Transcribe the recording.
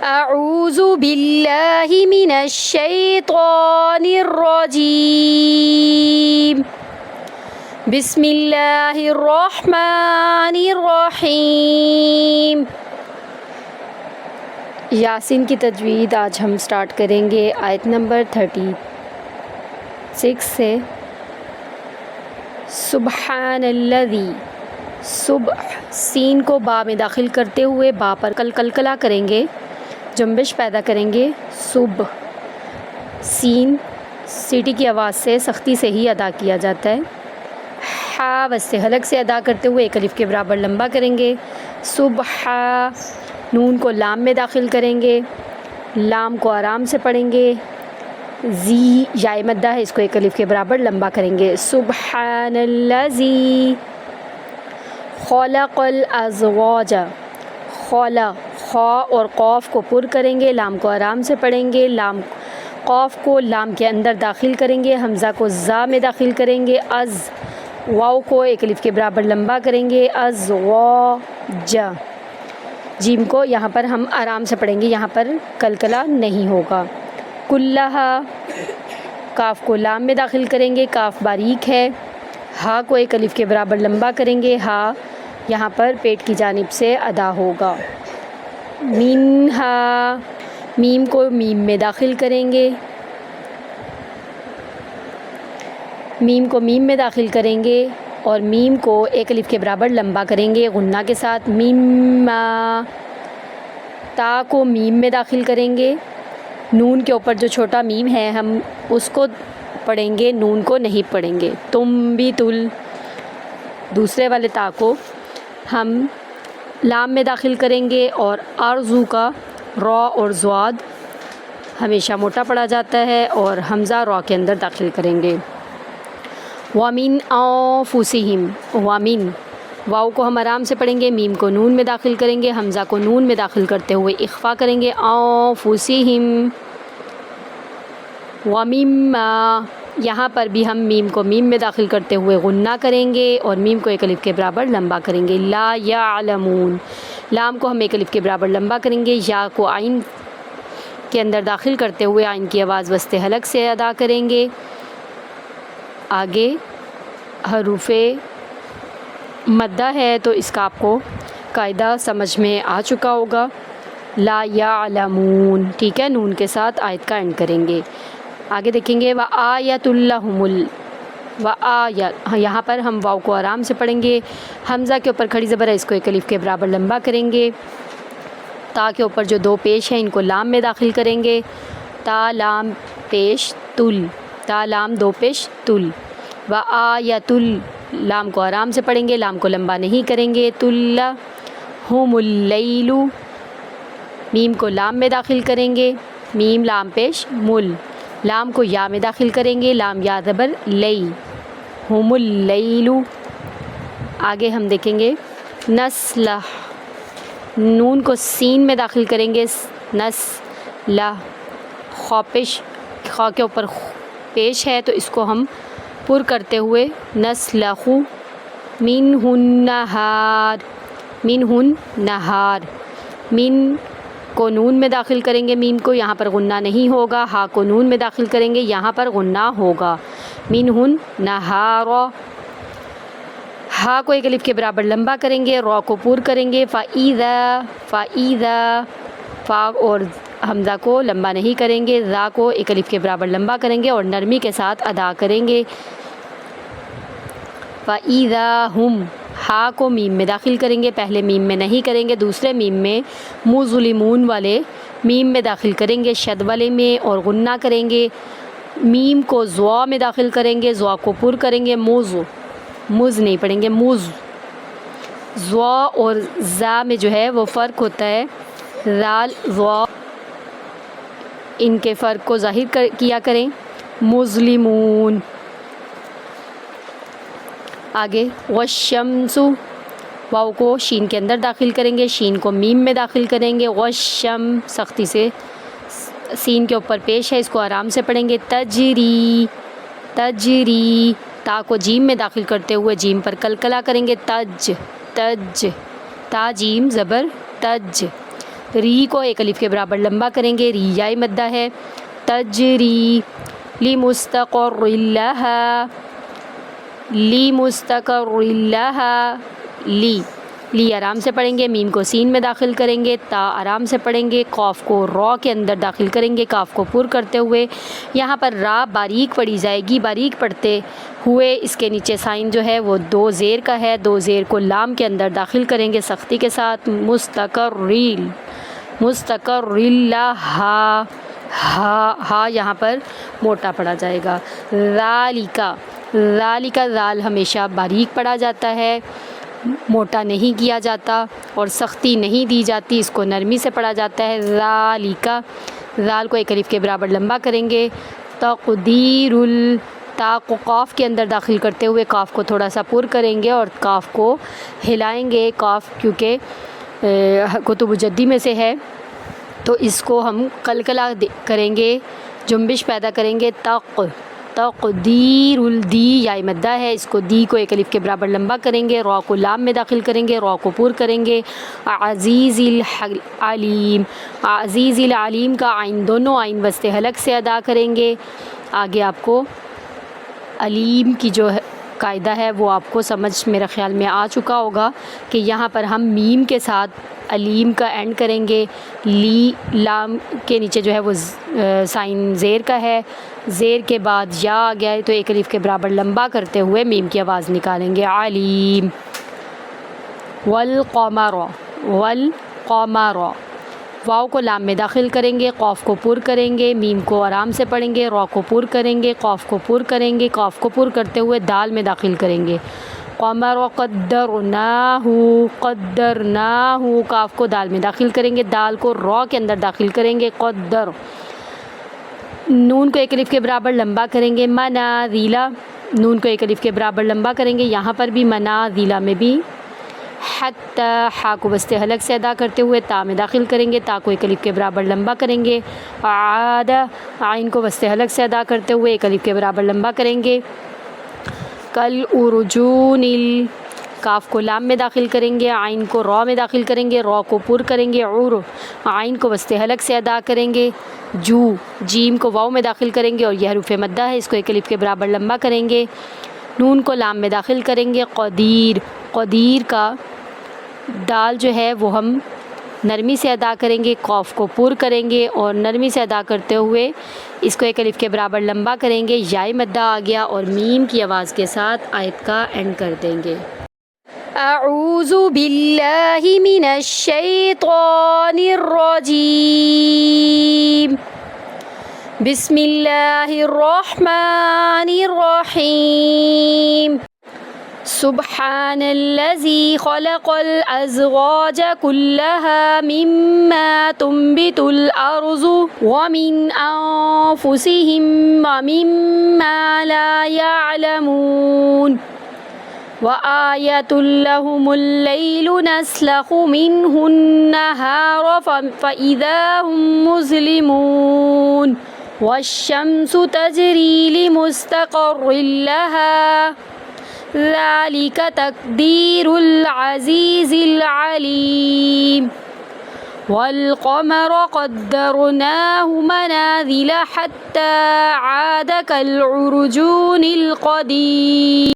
اعوذ باللہ من الشیطان الرجیم بسم اللہ الرحمن الرحیم۔ یاسین کی تجوید آج ہم سٹارٹ کریں گے آیت نمبر 36 سے۔ سبحان الذی، صبح سین کو با میں داخل کرتے ہوئے با پر کلکلا کریں گے، جنبش پیدا کریں گے۔ صبح سین سیٹی کی آواز سے سختی سے ہی ادا کیا جاتا ہے۔ ہا وسط حلق سے ادا کرتے ہوئے ایک الف کے برابر لمبا کریں گے۔ صبح نون کو لام میں داخل کریں گے، لام کو آرام سے پڑھیں گے۔ زی یا مدہ ہے، اس کو ایک الف کے برابر لمبا کریں گے۔ سبحان الذی خلق الازواج، خا اور قاف کو پر کریں گے، لام کو آرام سے پڑھیں گے، لام قاف کو لام کے اندر داخل کریں گے، حمزہ کو زا میں داخل کریں گے، از واو کو ایک الف کے برابر لمبا کریں گے، ازواج جیم کو یہاں پر ہم آرام سے پڑھیں گے، یہاں پر کلکلا نہیں ہوگا۔ کلہا کاف کو لام میں داخل کریں گے، کاف باریک ہے، ہا کو ایک الف کے برابر لمبا کریں گے، ہا یہاں پر پیٹ کی جانب سے ادا ہوگا۔ منہا میم کو میم میں داخل کریں گے، میم کو میم میں داخل کریں گے اور میم کو ایک الف کے برابر لمبا کریں گے غنہ کے ساتھ۔ میما تا کو میم میں داخل کریں گے، نون کے اوپر جو چھوٹا میم ہے ہم اس کو پڑھیں گے، نون کو نہیں پڑھیں گے۔ تم بھی تل دوسرے والے تا کو ہم لام میں داخل کریں گے اور آرزو کا را اور زواد ہمیشہ موٹا پڑھا جاتا ہے اور حمزہ را کے اندر داخل کریں گے۔ وَمِنْ أَنفُسِهِمْ، وَمِنْ واو کو ہم آرام سے پڑھیں گے، میم کو نون میں داخل کریں گے، حمزہ کو نون میں داخل کرتے ہوئے اخفا کریں گے۔ أَنفُسِهِمْ وَمِمَّا یہاں پر بھی ہم میم کو میم میں داخل کرتے ہوئے غنہ کریں گے اور میم کو ایک الف کے برابر لمبا کریں گے۔ لا یعلمون لام کو ہم ایک الف کے برابر لمبا کریں گے، یا کو عین کے اندر داخل کرتے ہوئے عین کی آواز وسط حلق سے ادا کریں گے۔ آگے حروف مدہ ہے تو اس کا آپ کو قاعدہ سمجھ میں آ چکا ہوگا۔ لا یعلمون، ٹھیک ہے، نون کے ساتھ آیت کا اینڈ کریں گے۔ آگے دیکھیں گے وآیۃ لہم یہاں پر ہم واو کو آرام سے پڑھیں گے، حمزہ کے اوپر کھڑی زبر ہے، اس کو ایک الف کے برابر لمبا کریں گے۔ تا کے اوپر جو دو پیش ہیں ان کو لام میں داخل کریں گے، تا لام پیش تل، تا لام دو پیش تل۔ وآیۃ لام کو آرام سے پڑھیں گے، لام کو لمبا نہیں کریں گے۔ تلہم اللیل میم کو لام میں داخل کریں گے، میم لام پیش مل، لام کو یا میں داخل کریں گے، لام یا زبر لئی، ہم اللیل۔ آگے ہم دیکھیں گے نسلہ نون کو سین میں داخل کریں گے، نسلہ خا پیش، خا کے اوپر پیش ہے تو اس کو ہم پر کرتے ہوئے نسلخ منہن نہار، منہن نہار، من کو نون میں داخل کریں گے، میم کو یہاں پر غنہ نہیں ہوگا، ہا کو نون میں داخل کریں گے، یہاں پر غنہ ہوگا۔ منہن نہار، ہا کو ایک الف کے برابر لمبا کریں گے، را کو پور کریں گے۔ فَإِذَا فا اور حمزہ کو لمبا نہیں کریں گے، ذا کو ایک الف کے برابر لمبا کریں گے اور نرمی کے ساتھ ادا کریں گے۔ فَإِذَا هُمْ ہا کو میم میں داخل کریں گے، پہلے میم میں نہیں کریں گے، دوسرے میم میں مظلمون والے میم میں داخل کریں گے، شد والے میں اور غنہ کریں گے۔ میم کو زوا میں داخل کریں گے، زوا کو پر کریں گے، مز نہیں پڑھیں گے، مز۔ زوا اور زا میں جو ہے وہ فرق ہوتا ہے، زال زوا، ان کے فرق کو ظاہر کیا کریں۔ مظلمون۔ آگے والشمس واو کو شین کے اندر داخل کریں گے، شین کو میم میں داخل کریں گے، والشم سختی سے سین کے اوپر پیش ہے، اس کو آرام سے پڑھیں گے۔ تجری تا کو جیم میں داخل کرتے ہوئے جیم پر کلکلا کریں گے، تج تا جیم زبر تج۔ ری کو ایک الف کے برابر لمبا کریں گے، ری یائے مدہ ہے، تجری لمستقر لہا، لمستقر لہا، لی آرام سے پڑھیں گے، میم کو سین میں داخل کریں گے، تا آرام سے پڑھیں گے، قاف کو را کے اندر داخل کریں گے کاف کو پر کرتے ہوئے، یہاں پر را باریک پڑھی جائے گی، باریک پڑھتے ہوئے اس کے نیچے سائن جو ہے وہ دو زیر کا ہے، دو زیر کو لام کے اندر داخل کریں گے سختی کے ساتھ، مستقرل، مستقرل ہا یہاں پر موٹا پڑھا جائے گا، ذالکا، ذالکا ذال ہمیشہ باریک پڑھا جاتا ہے، موٹا نہیں کیا جاتا اور سختی نہیں دی جاتی، اس کو نرمی سے پڑھا جاتا ہے، ذالکا، ذال کو ایک الف کے برابر لمبا کریں گے، تقدیر تا کو قاف کے اندر داخل کرتے ہوئے کاف کو تھوڑا سا پر کریں گے اور کاف کو ہلائیں گے، کاف کیونکہ کتب جدی میں سے ہے تو اس کو ہم قلقلہ کریں گے، جنبش پیدا کریں گے، تقدیر الدی یا مدہ ہے، اس کو دی کو ایک الف کے برابر لمبا کریں گے، را کو لام میں داخل کریں گے، را کو پر کریں گے، عزیز العلیم، عزیز العلیم کا عین دونوں عین وسط حلق سے ادا کریں گے، آگے آپ کو علیم کی جو قاعدہ ہے وہ آپ کو سمجھ میرے خیال میں آ چکا ہوگا کہ یہاں پر ہم میم کے ساتھ علیم کا اینڈ کریں گے، لی لام کے نیچے جو ہے وہ سائن زیر کا ہے، زیر کے بعد یا آ گیا ہے تو ایک الف کے برابر لمبا کرتے ہوئے میم کی آواز نکالیں گے، علیم، والقمر، والقمر، واو کو لام میں داخل کریں گے، قاف کو پر کریں گے، میم کو آرام سے پڑھیں گے، را کو پر کریں گے، قاف کو پر کریں گے، قاف کو پر کرتے ہوئے دال میں داخل کریں گے، قمر قدرناہ، قدرناہ، کاف کو دال میں داخل کریں گے، دال کو را کے اندر داخل کریں گے، قدر، نون کو ایک الف کے برابر لمبا کریں گے، منازلہ، نون کو ایک الف کے برابر لمبا کریں گے، یہاں پر بھی منازلہ میں بھی، حتی، ہا کو وسط حلق سے ادا کرتے ہوئے تا میں داخل کریں گے، تا کو ایک الف کے برابر لمبا کریں گے، عاد، عین کو وسط حلق سے ادا کرتے ہوئے ایک الف کے برابر لمبا کریں گے، کل ارجون، کاف کو لام میں داخل کریں گے، عین کو را میں داخل کریں گے، را کو پر کریں گے، عور، عین کو وسط حلق سے ادا کریں گے، جو، جیم کو واو میں داخل کریں گے اور یہ حروف مدہ ہے، اس کو ایک الف کے برابر لمبا کریں گے، نون کو لام میں داخل کریں گے، قدیر، قدیر کا دال جو ہے وہ ہم نرمی سے ادا کریں گے، قاف کو پر کریں گے اور نرمی سے ادا کرتے ہوئے اس کو ایک الف کے برابر لمبا کریں گے، یائے مدہ آ گیا اور میم کی آواز کے ساتھ آیت کا اینڈ کر دیں گے، اعوذ باللہ من الشیطان الرجیم، بسم اللہ الرحمن الرحیم، سبحان الذي خلق الأزواج كلها مما تنبت الأرض ومن أنفسهم ومما لا يعلمون وآية لهم الليل نسلخ منه النهار فإذا هم مظلمون والشمس تجري لمستقر لها ذلك تقدير العزيز العليم والقمر قدرناه منازل حتى عاد كالعرجون القديم